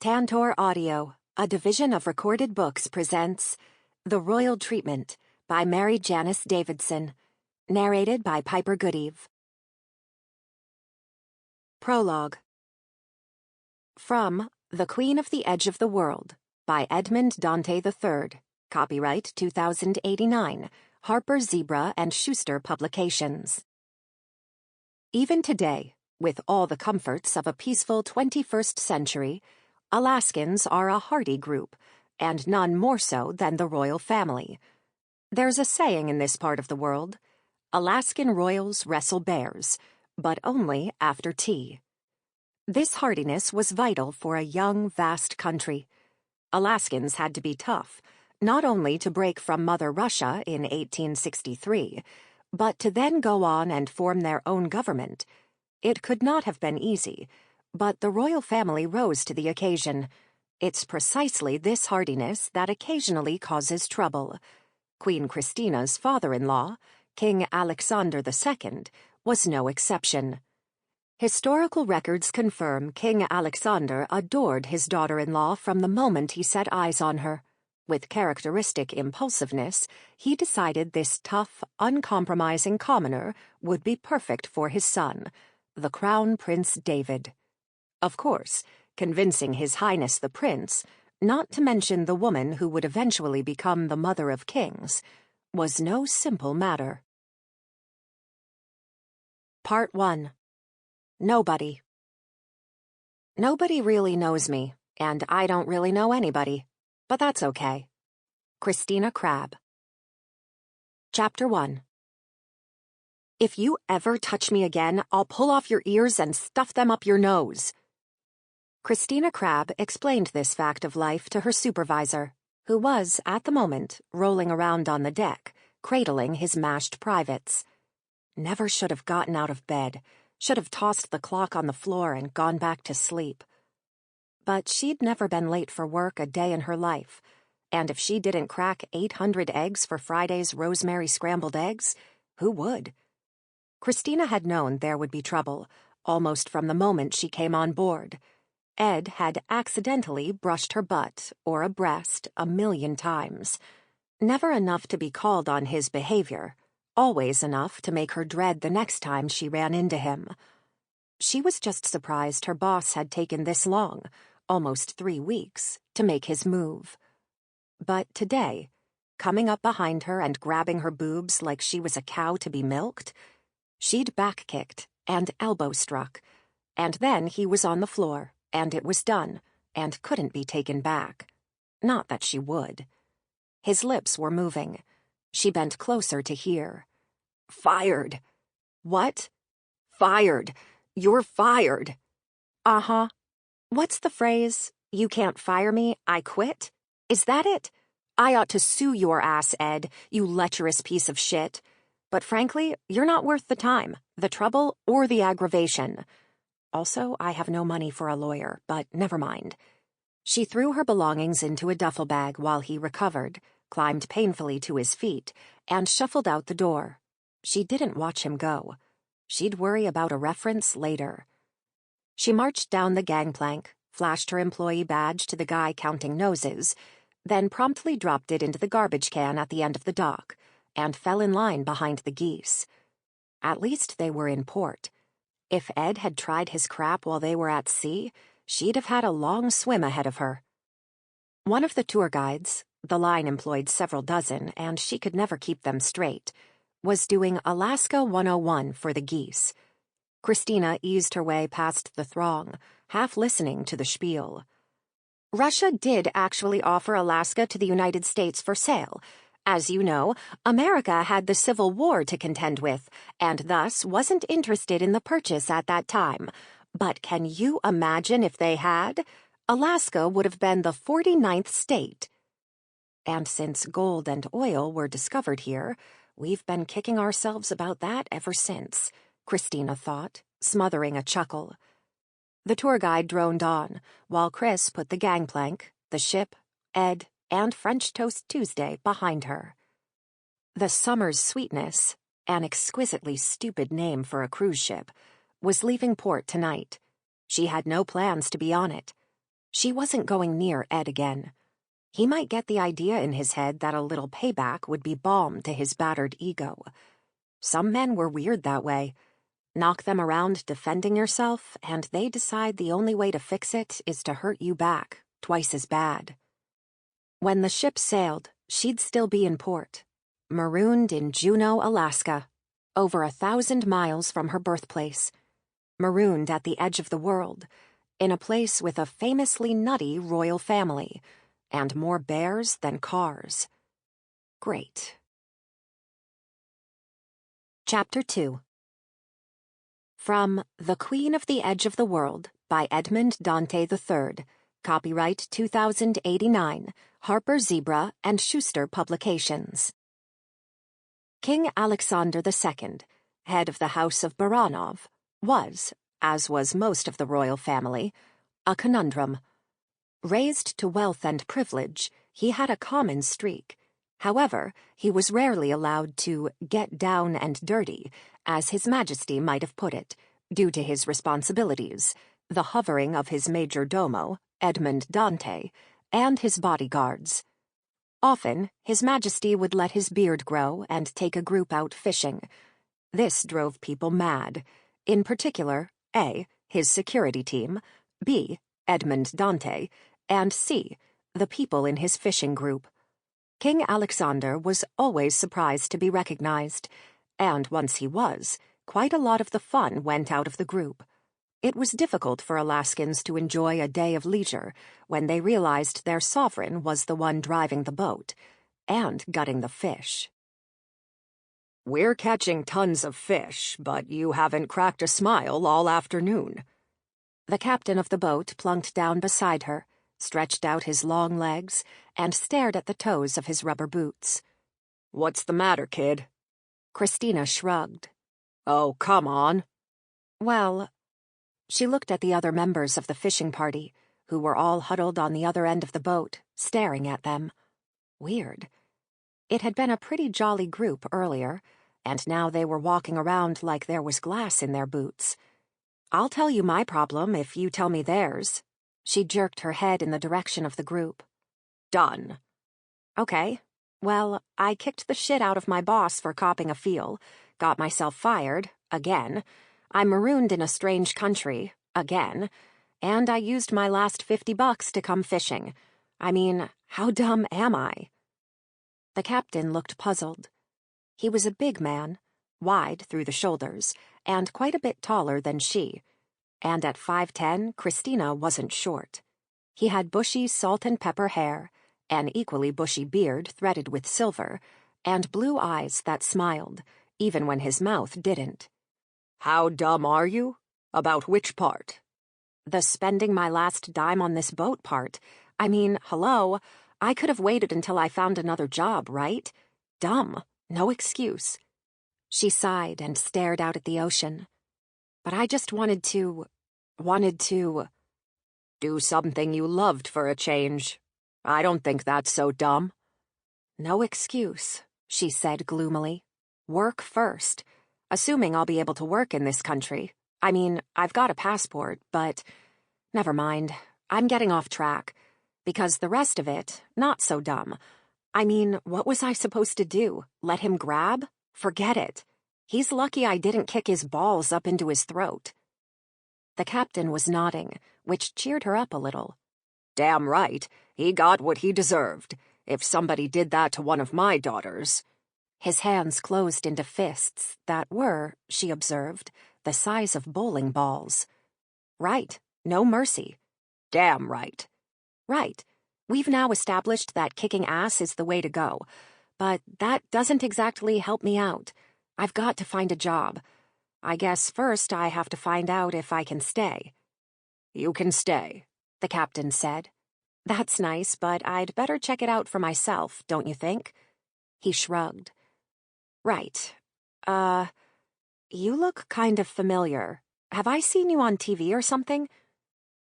Tantor Audio, a division of Recorded Books, presents The Royal Treatment by Maryjanice Davidson, narrated by Piper Goodeve. Prologue. From The Queen of the Edge of the World by Edmund Dante III, copyright 2089, Harper Zebra and Schuster Publications. Even today, with all the comforts of a peaceful 21st century, Alaskans are a hardy group, and none more so than the royal family. There's a saying in this part of the world: Alaskan royals wrestle bears, but only after tea. This hardiness was vital for a young, vast country. Alaskans had to be tough, not only to break from Mother Russia in 1863, but to then go on and form their own government. It could not have been easy, but the royal family rose to the occasion. It's precisely this hardiness that occasionally causes trouble. Queen Christina's father-in-law, King Alexander II, was no exception. Historical records confirm King Alexander adored his daughter-in-law from the moment he set eyes on her. With characteristic impulsiveness, he decided this tough, uncompromising commoner would be perfect for his son, the Crown Prince David. Of course, convincing His Highness the Prince, not to mention the woman who would eventually become the mother of kings, was no simple matter. Part 1. Nobody. Nobody really knows me, and I don't really know anybody, but that's okay. Christina Crabbe. Chapter 1. If you ever touch me again, I'll pull off your ears and stuff them up your nose. Christina Crabbe explained this fact of life to her supervisor, who was, at the moment, rolling around on the deck, cradling his mashed privates. Never should have gotten out of bed, should have tossed the clock on the floor and gone back to sleep. But she'd never been late for work a day in her life, and if she didn't crack 800 eggs for Friday's rosemary scrambled eggs, who would? Christina had known there would be trouble, almost from the moment she came on board. Ed had accidentally brushed her butt or a breast 1,000,000 times. Never enough to be called on his behavior, always enough to make her dread the next time she ran into him. She was just surprised her boss had taken this long, almost 3 weeks, to make his move. But today, coming up behind her and grabbing her boobs like she was a cow to be milked, she'd back-kicked and elbow-struck, and then he was on the floor, and it was done, and couldn't be taken back. Not that she would. His lips were moving. She bent closer to hear. Fired. What? Fired. You're fired. Uh-huh. What's the phrase? You can't fire me, I quit? Is that it? I ought to sue your ass, Ed, you lecherous piece of shit. But frankly, you're not worth the time, the trouble, or the aggravation. Also, I have no money for a lawyer, but never mind. She threw her belongings into a duffel bag while he recovered, climbed painfully to his feet, and shuffled out the door. She didn't watch him go. She'd worry about a reference later. She marched down the gangplank, flashed her employee badge to the guy counting noses, then promptly dropped it into the garbage can at the end of the dock, and fell in line behind the geese. At least they were in port. If Ed had tried his crap while they were at sea, she'd have had a long swim ahead of her. One of the tour guides, the line employed several dozen, and she could never keep them straight, was doing Alaska 101 for the geese. Christina eased her way past the throng, half listening to the spiel. Russia did actually offer Alaska to the United States for sale. As you know, America had the Civil War to contend with, and thus wasn't interested in the purchase at that time. But can you imagine if they had? Alaska would have been the 49th state. And since gold and oil were discovered here, we've been kicking ourselves about that ever since, Christina thought, smothering a chuckle. The tour guide droned on, while Chris put the gangplank, the ship, Ed, and French Toast Tuesday behind her. The Summer's Sweetness, an exquisitely stupid name for a cruise ship, was leaving port tonight. She had no plans to be on it. She wasn't going near Ed again. He might get the idea in his head that a little payback would be balm to his battered ego. Some men were weird that way. Knock them around defending yourself, and they decide the only way to fix it is to hurt you back, twice as bad. When the ship sailed, she'd still be in port, marooned in Juneau, Alaska, over 1,000 miles from her birthplace, marooned at the edge of the world, in a place with a famously nutty royal family, and more bears than cars. Great. Chapter 2. From The Queen of the Edge of the World by Edmond Dante III, copyright 2089, Harper Zebra and Schuster Publications. King Alexander II, head of the House of Baranov, was, as was most of the royal family, a conundrum. Raised to wealth and privilege, he had a common streak. However, he was rarely allowed to get down and dirty, as His Majesty might have put it, due to his responsibilities, the hovering of his major domo, Edmond Dante, and his bodyguards. Often, His Majesty would let his beard grow and take a group out fishing. This drove people mad. In particular, A, his security team, B, Edmond Dante, and C, the people in his fishing group. King Alexander was always surprised to be recognized, and once he was, quite a lot of the fun went out of the group. It was difficult for Alaskans to enjoy a day of leisure when they realized their sovereign was the one driving the boat and gutting the fish. "We're catching tons of fish, but you haven't cracked a smile all afternoon." The captain of the boat plunked down beside her, stretched out his long legs, and stared at the toes of his rubber boots. "What's the matter, kid?" Christina shrugged. "Oh, come on." Well, she looked at the other members of the fishing party, who were all huddled on the other end of the boat, staring at them. Weird. It had been a pretty jolly group earlier, and now they were walking around like there was glass in their boots. "I'll tell you my problem if you tell me theirs." She jerked her head in the direction of the group. "Done." "Okay. Well, I kicked the shit out of my boss for copping a feel, got myself fired, again. I'm marooned in a strange country, again. And I used my last $50 to come fishing. I mean, how dumb am I?" The captain looked puzzled. He was a big man, wide through the shoulders, and quite a bit taller than she. And at 5'10", Christina wasn't short. He had bushy salt and pepper hair, an equally bushy beard threaded with silver, and blue eyes that smiled, even when his mouth didn't. "How dumb are you? About which part?" "The spending my last dime on this boat part. I mean, hello, I could have waited until I found another job, right? Dumb, no excuse." She sighed and stared out at the ocean. "But I just wanted to do something you loved for a change. I don't think that's so dumb." "No excuse," she said gloomily. "Work first. Assuming I'll be able to work in this country. I mean, I've got a passport, but never mind. I'm getting off track. Because the rest of it, not so dumb. I mean, what was I supposed to do? Let him grab? Forget it. He's lucky I didn't kick his balls up into his throat." The captain was nodding, which cheered her up a little. "Damn right. He got what he deserved. If somebody did that to one of my daughters." His hands closed into fists that were, she observed, the size of bowling balls. "Right. No mercy." "Damn right." "Right. We've now established that kicking ass is the way to go. But that doesn't exactly help me out. I've got to find a job. I guess first I have to find out if I can stay." "You can stay," the captain said. "That's nice, but I'd better check it out for myself, don't you think?" He shrugged. "Right. You look kind of familiar. Have I seen you on TV or something?"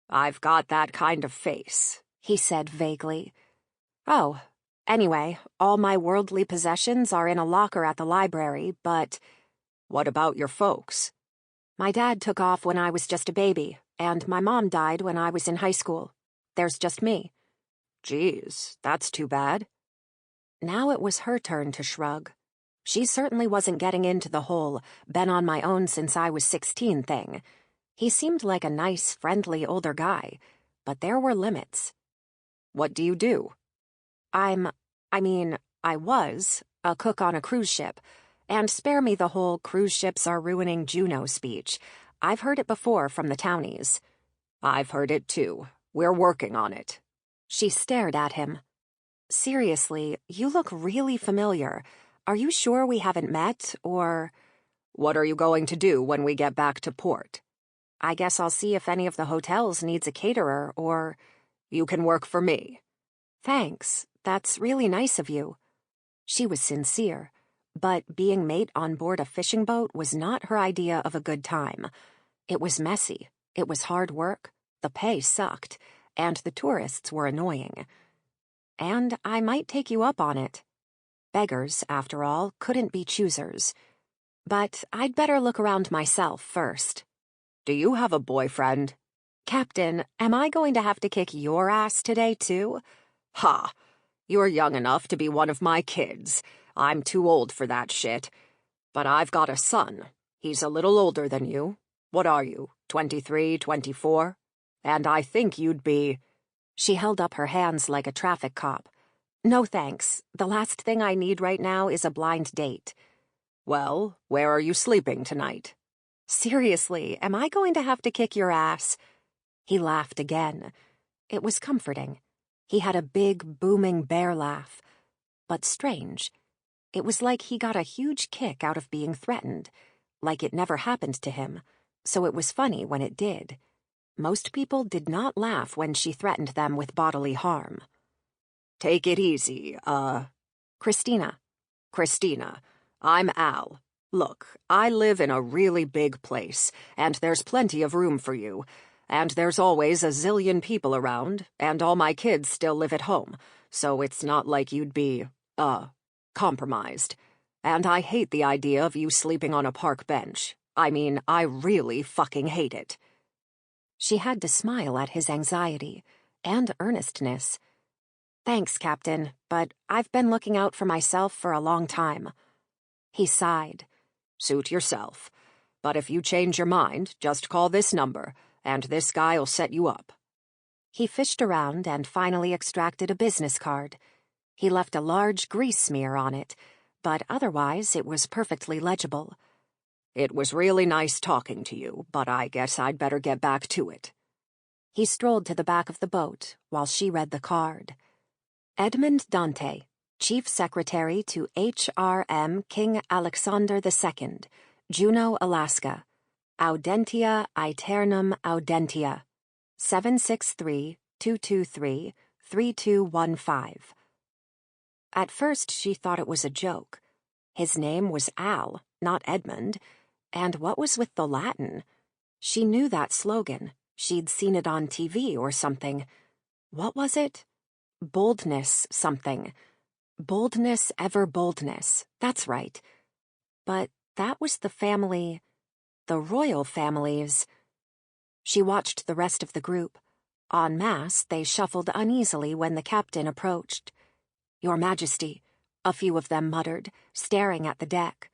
"I've got that kind of face," he said vaguely. "Oh, anyway, all my worldly possessions are in a locker at the library, but—" "What about your folks?" "My dad took off when I was just a baby, and my mom died when I was in high school. There's just me. Geez, that's too bad. Now it was her turn to shrug. She certainly wasn't getting into the whole been on my own since I was 16 thing. He seemed like a nice, friendly older guy, but there were limits. What do you do? I was a cook on a cruise ship, and spare me the whole cruise ships are ruining Juneau speech. I've heard it before from the townies. I've heard it too. We're working on it. She stared at him. Seriously, you look really familiar. Are you sure we haven't met, or... What are you going to do when we get back to port? I guess I'll see if any of the hotels needs a caterer, or... You can work for me. Thanks. That's really nice of you. She was sincere, but being mate on board a fishing boat was not her idea of a good time. It was messy, it was hard work, the pay sucked, and the tourists were annoying. And I might take you up on it. Beggars, after all, couldn't be choosers. But I'd better look around myself first. Do you have a boyfriend? Captain, am I going to have to kick your ass today, too? Ha! You're young enough to be one of my kids. I'm too old for that shit. But I've got a son. He's a little older than you. What are you, 23, 24? And I think you'd be... She held up her hands like a traffic cop. No thanks. The last thing I need right now is a blind date. Well, where are you sleeping tonight? Seriously, am I going to have to kick your ass? He laughed again. It was comforting. He had a big, booming bear laugh. But strange. It was like he got a huge kick out of being threatened, like it never happened to him, so it was funny when it did. Most people did not laugh when she threatened them with bodily harm. Take it easy, Christina. Christina, I'm Al. Look, I live in a really big place, and there's plenty of room for you. And there's always a zillion people around, and all my kids still live at home, so it's not like you'd be, compromised. And I hate the idea of you sleeping on a park bench. I mean, I really fucking hate it. She had to smile at his anxiety and earnestness. Thanks, Captain, but I've been looking out for myself for a long time. He sighed. Suit yourself. But if you change your mind, just call this number, and this guy'll set you up. He fished around and finally extracted a business card. He left a large grease smear on it, but otherwise it was perfectly legible. It was really nice talking to you, but I guess I'd better get back to it. He strolled to the back of the boat while she read the card. Edmund Dante, Chief Secretary to H.R.M. King Alexander II, Juneau, Alaska. Audentia aeternum audentia. 763-223-3215. At first she thought it was a joke. His name was Al, not Edmund. And what was with the Latin? She knew that slogan. She'd seen it on TV or something. What was it? Boldness something. Boldness ever boldness. That's right. But that was the family... the royal families. She watched the rest of the group. En masse, they shuffled uneasily when the captain approached. Your Majesty, a few of them muttered, staring at the deck.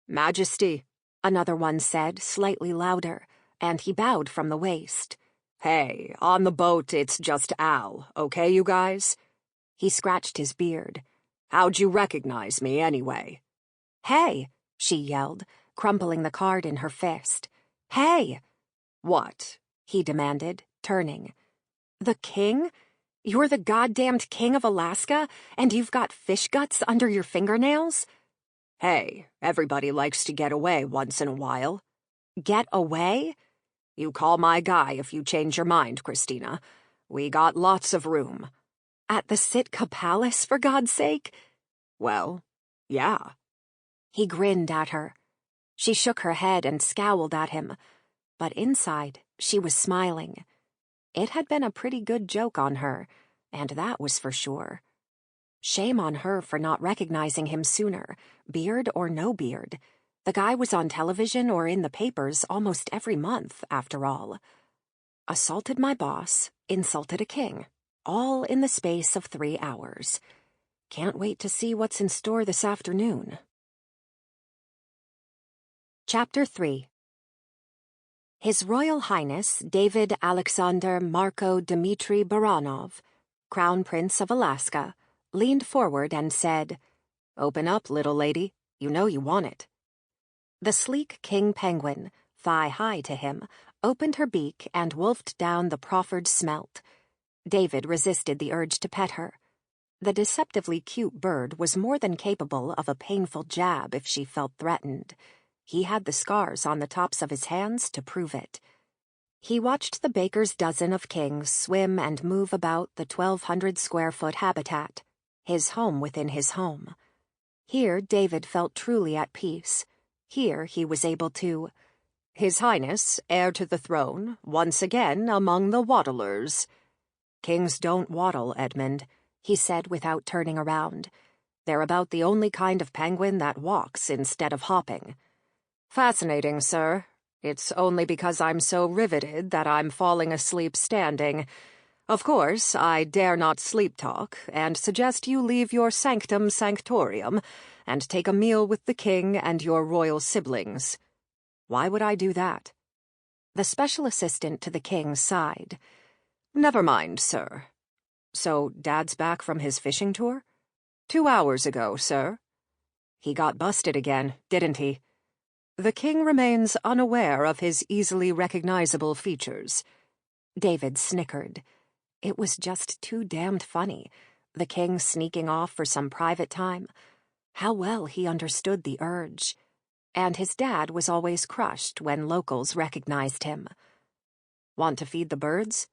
Majesty, another one said, slightly louder, and he bowed from the waist. Hey, on the boat it's just Al, okay, you guys? He scratched his beard. How'd you recognize me, anyway? Hey, she yelled, crumpling the card in her fist. Hey! What? He demanded, turning. The king? You're the goddamned king of Alaska, and you've got fish guts under your fingernails? Hey, everybody likes to get away once in a while. Get away? You call my guy if you change your mind, Christina. We got lots of room. At the Sitka Palace, for God's sake? Well, yeah. He grinned at her. She shook her head and scowled at him, but inside she was smiling. It had been a pretty good joke on her, and that was for sure. Shame on her for not recognizing him sooner, beard or no beard. The guy was on television or in the papers almost every month, after all. Assaulted my boss, insulted a king, all in the space of 3 hours. Can't wait to see what's in store this afternoon. Chapter 3. His Royal Highness David Alexander Marco Dmitry Baranov, Crown Prince of Alaska, leaned forward and said, "Open up, little lady. You know you want it." The sleek king penguin, thigh-high to him, opened her beak and wolfed down the proffered smelt. David resisted the urge to pet her. The deceptively cute bird was more than capable of a painful jab if she felt threatened. He had the scars on the tops of his hands to prove it. He watched the baker's dozen of kings swim and move about the 1,200-square-foot habitat, his home within his home. Here David felt truly at peace. Here he was able to— "His Highness, heir to the throne, once again among the waddlers." "Kings don't waddle, Edmund," he said without turning around. "They're about the only kind of penguin that walks instead of hopping." "Fascinating, sir. It's only because I'm so riveted that I'm falling asleep standing. Of course, I dare not sleep-talk, and suggest you leave your sanctum sanctorium and take a meal with the king and your royal siblings." "Why would I do that?" The special assistant to the king sighed. "Never mind, sir." "So Dad's back from his fishing tour?" 2 hours ago, sir." "He got busted again, didn't he?" The king remains unaware of his easily recognizable features. David snickered. It was just too damned funny. The king sneaking off for some private time. How well he understood the urge. And his dad was always crushed when locals recognized him. "Want to feed the birds?"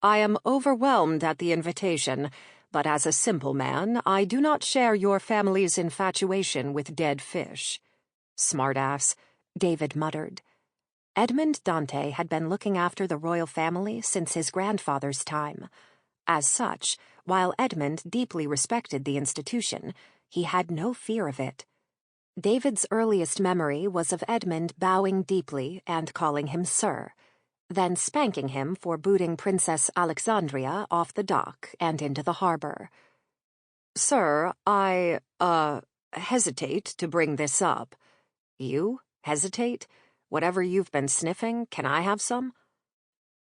"I am overwhelmed at the invitation, but as a simple man, I do not share your family's infatuation with dead fish." "Smartass," David muttered. Edmond Dante had been looking after the royal family since his grandfather's time. As such, while Edmund deeply respected the institution, he had no fear of it. David's earliest memory was of Edmund bowing deeply and calling him Sir, then spanking him for booting Princess Alexandria off the dock and into the harbor. "Sir, I, hesitate to bring this up." "You? Hesitate? Whatever you've been sniffing, can I have some?"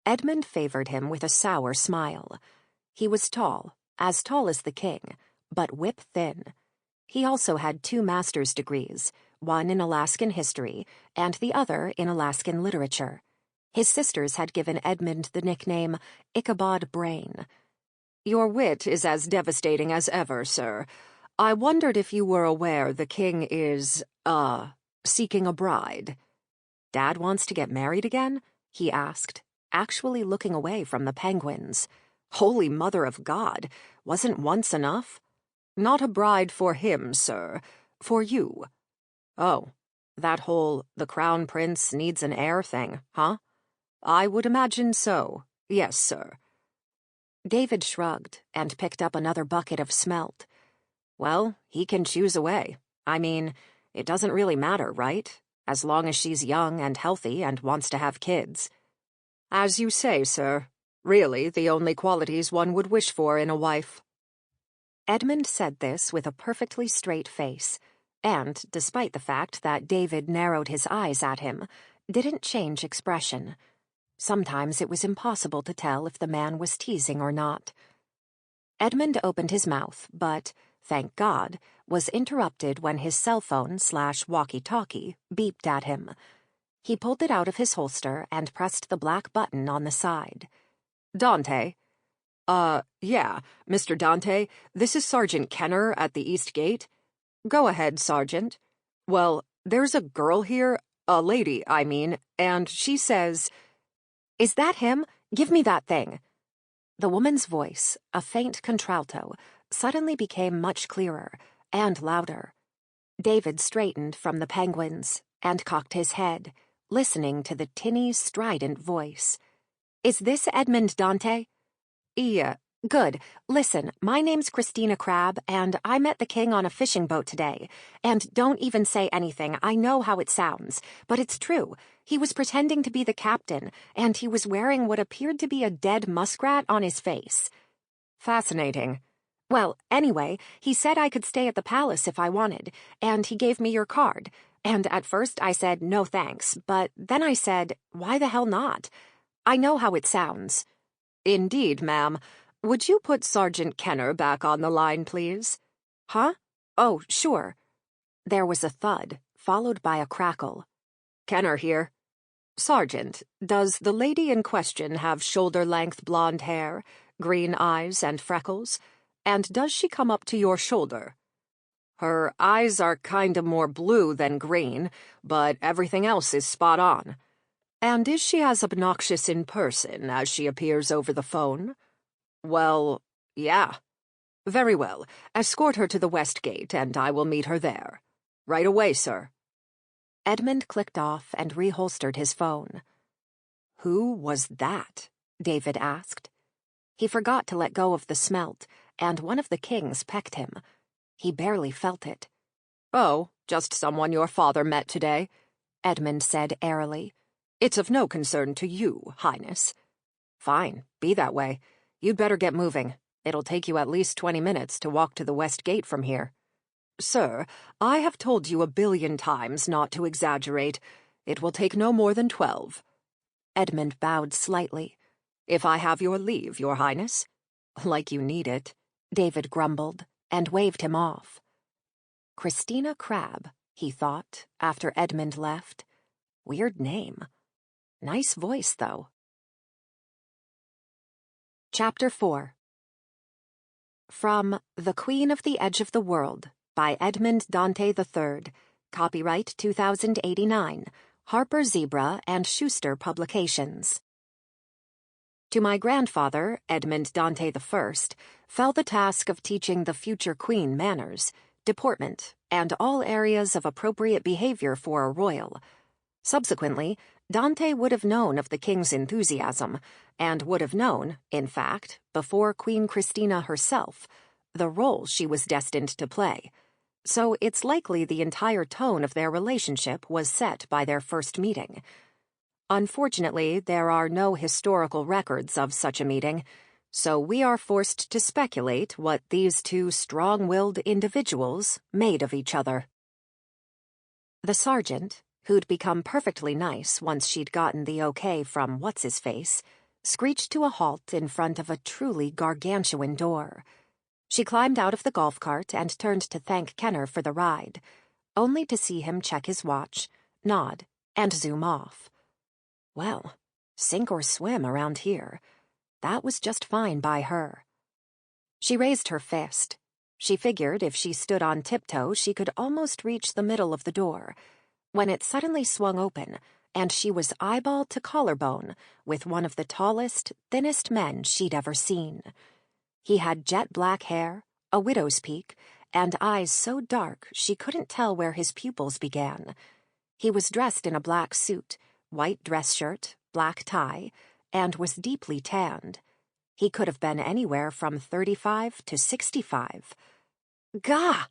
Edmund favored him with a sour smile. He was tall as the king, but whip-thin. He also had 2 master's degrees, one in Alaskan history and the other in Alaskan literature. His sisters had given Edmund the nickname Ichabod Brain. "Your wit is as devastating as ever, sir. I wondered if you were aware the king is, seeking a bride." "Dad wants to get married again?" he asked, actually looking away from the penguins. Holy Mother of God, wasn't once enough? "Not a bride for him, sir. For you." "Oh, that whole the crown prince needs an heir thing, huh?" "I would imagine so. Yes, sir." David shrugged and picked up another bucket of smelt. "Well, he can choose away. I mean, it doesn't really matter, right? As long as she's young and healthy and wants to have kids." "As you say, sir. Really, the only qualities one would wish for in a wife." Edmund said this with a perfectly straight face, and, despite the fact that David narrowed his eyes at him, didn't change expression. Sometimes it was impossible to tell if the man was teasing or not. Edmund opened his mouth, but, thank God, was interrupted when his cell phone/walkie-talkie beeped at him. He pulled it out of his holster and pressed the black button on the side. "Dante?" Yeah, Mr. Dante, this is Sergeant Kenner at the East Gate." "Go ahead, Sergeant." "Well, there's a girl here, a lady, I mean, and she says—" "Is that him? Give me that thing." The woman's voice, a faint contralto, suddenly became much clearer and louder. David straightened from the penguins and cocked his head, listening to the tinny, strident voice. "Is this Edmond Dante?" Good. Listen, my name's Christina Crab, and I met the king on a fishing boat today. And don't even say anything. I know how it sounds, but it's true. He was pretending to be the captain, and he was wearing what appeared to be a dead muskrat on his face. Fascinating. Well, anyway, he said I could stay at the palace if I wanted, and he gave me your card. And at first I said no thanks, but then I said, why the hell not? I know how it sounds. Indeed, ma'am. Would you put Sergeant Kenner back on the line, please? Huh? Oh, sure. There was a thud, followed by a crackle. Kenner here. Sergeant, does the lady in question have shoulder-length blonde hair, green eyes, and freckles? And does she come up to your shoulder? Her eyes are kinda more blue than green, but everything else is spot on. And is she as obnoxious in person as she appears over the phone? Well, yeah. Very well. Escort her to the West Gate, and I will meet her there. Right away, sir. Edmund clicked off and reholstered his phone. Who was that? David asked. He forgot to let go of the smelt, and one of the kings pecked him. He barely felt it. Oh, just someone your father met today, Edmund said airily. It's of no concern to you, Highness. Fine, be that way. You'd better get moving. It'll take you at least 20 minutes to walk to the West Gate from here. Sir, I have told you 1,000,000,000 times not to exaggerate. It will take no more than 12. Edmund bowed slightly. If I have your leave, your Highness. Like you need it, David grumbled, and waved him off. Christina Crab, he thought, after Edmund left. Weird name. Nice voice, though. Chapter 4. From The Queen of the Edge of the World by Edmund Dante III, copyright 2089, Harper Zebra and Schuster Publications. To my grandfather, Edmund Dante I, fell the task of teaching the future queen manners, deportment, and all areas of appropriate behavior for a royal. Subsequently, Dante would have known of the king's enthusiasm, and would have known, in fact, before Queen Christina herself, the role she was destined to play. So it's likely the entire tone of their relationship was set by their first meeting. Unfortunately, there are no historical records of such a meeting, so we are forced to speculate what these two strong-willed individuals made of each other. The sergeant, who'd become perfectly nice once she'd gotten the okay from what's-his-face, screeched to a halt in front of a truly gargantuan door. She climbed out of the golf cart and turned to thank Kenner for the ride, only to see him check his watch, nod, and zoom off. Well, sink or swim around here. That was just fine by her. She raised her fist. She figured if she stood on tiptoe, she could almost reach the middle of the door, when it suddenly swung open, and she was eyeball to collarbone with one of the tallest, thinnest men she'd ever seen. He had jet-black hair, a widow's peak, and eyes so dark she couldn't tell where his pupils began. He was dressed in a black suit, white dress shirt, black tie, and was deeply tanned. He could have been anywhere from 35 to 65. Gah!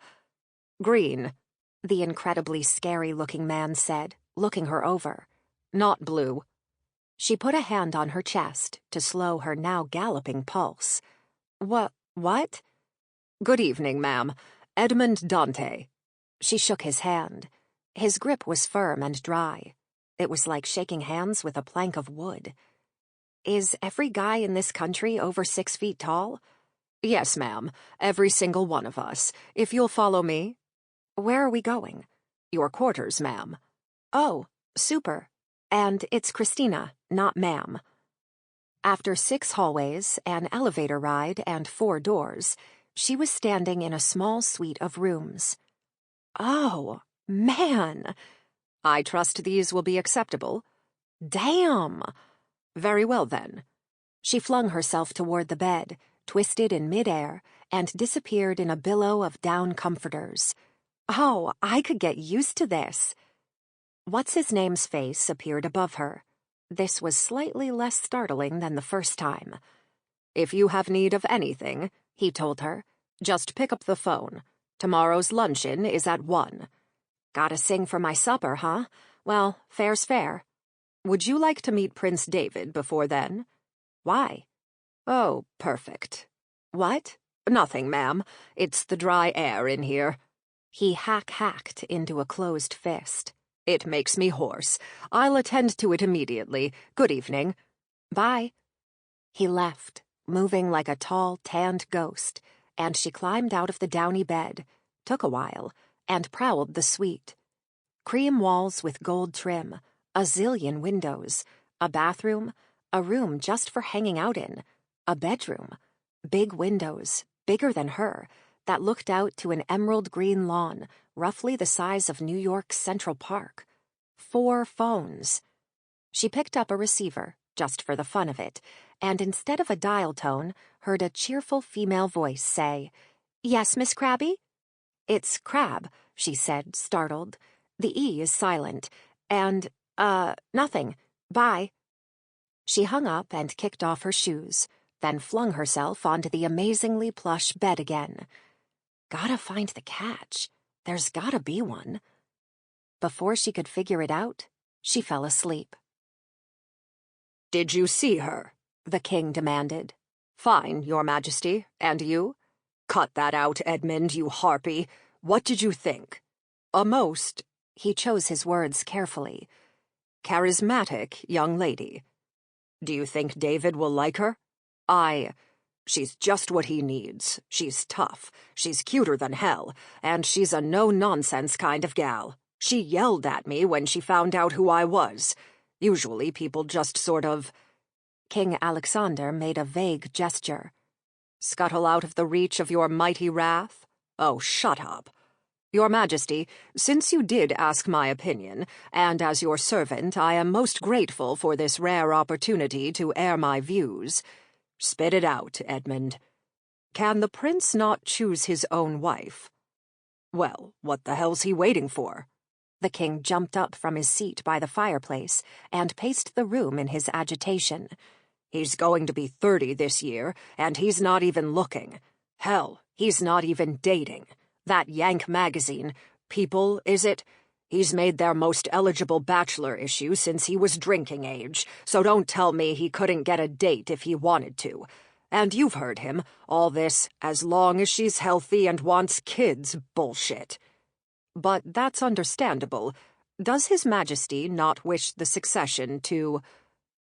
Green, the incredibly scary-looking man said, looking her over. Not blue. She put a hand on her chest to slow her now galloping pulse. What? Good evening, ma'am. Edmund Dante. She shook his hand. His grip was firm and dry. It was like shaking hands with a plank of wood. Is every guy in this country over 6 feet tall? Yes, ma'am. Every single one of us. If you'll follow me. Where are we going? Your quarters, ma'am. Oh, super. And it's Christina, not ma'am. After 6 hallways, an elevator ride, and 4 doors, she was standing in a small suite of rooms. Oh, man! I trust these will be acceptable. Damn! Very well, then. She flung herself toward the bed, twisted in midair, and disappeared in a billow of down comforters. Oh, I could get used to this. What's-his-name's face appeared above her. This was slightly less startling than the first time. If you have need of anything, he told her, just pick up the phone. Tomorrow's luncheon is at 1. Gotta sing for my supper, huh? Well, fair's fair. Would you like to meet Prince David before then? Why? Oh, perfect. What? Nothing, ma'am. It's the dry air in here. He hacked into a closed fist. It makes me hoarse. I'll attend to it immediately. Good evening. Bye. He left, moving like a tall, tanned ghost, and she climbed out of the downy bed, took a while, and prowled the suite. Cream walls with gold trim, a zillion windows, a bathroom, a room just for hanging out in, a bedroom, big windows, bigger than her, that looked out to an emerald green lawn, roughly the size of New York's Central Park. 4 phones. She picked up a receiver, just for the fun of it, and instead of a dial tone, heard a cheerful female voice say, "Yes, Miss Crabby?" "It's Crab," she said, startled. "The E is silent. And, nothing. Bye." She hung up and kicked off her shoes, then flung herself onto the amazingly plush bed again. Gotta find the catch. There's gotta be one. Before she could figure it out, she fell asleep. "Did you see her?" the king demanded. "Fine, your majesty. And you? Cut that out, Edmund, you harpy. What did you think? A most," he chose his words carefully, "charismatic young lady. Do you think David will like her? She's just what he needs. She's tough, she's cuter than hell, and she's a no-nonsense kind of gal. She yelled at me when she found out who I was. Usually people just sort of—" King Alexander made a vague gesture. "Scuttle out of the reach of your mighty wrath? Oh, shut up. Your Majesty, since you did ask my opinion, and as your servant I am most grateful for this rare opportunity to air my views. Spit it out, Edmund. Can the prince not choose his own wife? Well, what the hell's he waiting for?" The king jumped up from his seat by the fireplace and paced the room in his agitation. "He's going to be 30 this year, and he's not even looking. Hell, he's not even dating. That Yank magazine, People, is it? He's made their most eligible bachelor issue since he was drinking age, so don't tell me he couldn't get a date if he wanted to. And you've heard him, all this, as long as she's healthy and wants kids bullshit. But that's understandable. Does His Majesty not wish the succession to—"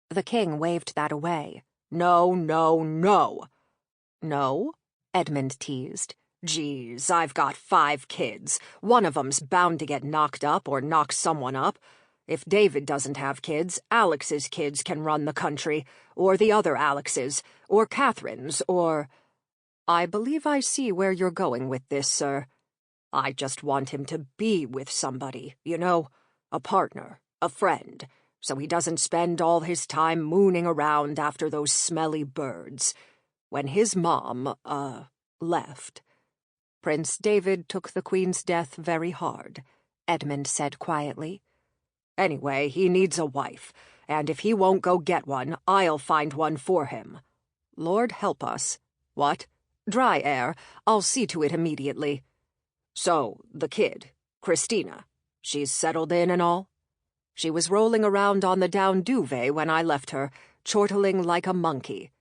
The king waved that away. "No, no, no." "No?" Edmund teased. "Geez, I've got 5 kids. One of 'em's bound to get knocked up or knock someone up. If David doesn't have kids, Alex's kids can run the country, or the other Alex's, or Catherine's, or—" "I believe I see where you're going with this, sir. I just want him to be with somebody, you know, a partner, a friend, so he doesn't spend all his time mooning around after those smelly birds. When his mom, left." "Prince David took the Queen's death very hard," Edmund said quietly. "Anyway, he needs a wife, and if he won't go get one, I'll find one for him. Lord help us. What? Dry air. I'll see to it immediately. So, the kid, Christina, she's settled in and all? She was rolling around on the down duvet when I left her, chortling like a monkey.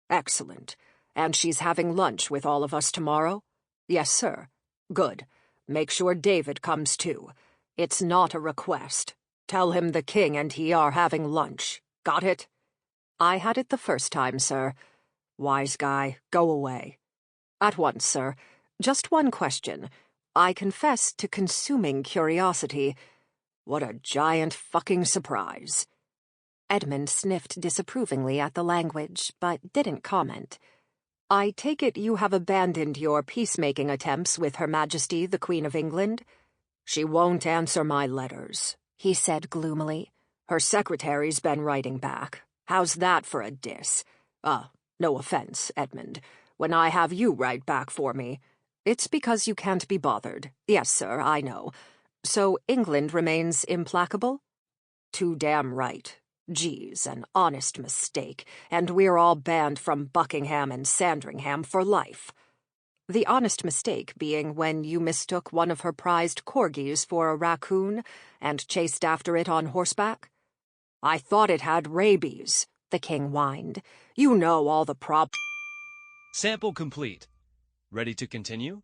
Excellent. And she's having lunch with all of us tomorrow? Yes, sir. Good. Make sure David comes too. It's not a request. Tell him the king and he are having lunch. Got it?" "I had it the first time, sir." "Wise guy, go away." "At once, sir. Just one question. I confess to consuming curiosity. What a giant fucking surprise." Edmund sniffed disapprovingly at the language, but didn't comment. "I take it you have abandoned your peacemaking attempts with Her Majesty the Queen of England?" "She won't answer my letters," he said gloomily. "Her secretary's been writing back. How's that for a diss? No offense, Edmund. When I have you write back for me, it's because you can't be bothered. Yes, sir, I know. So England remains implacable?" "Too damn right. Geez, an honest mistake, and we're all banned from Buckingham and Sandringham for life. The honest mistake being when you mistook one of her prized corgis for a raccoon and chased after it on horseback. I thought it had rabies, the king whined. You know all the Sample complete. Ready to continue?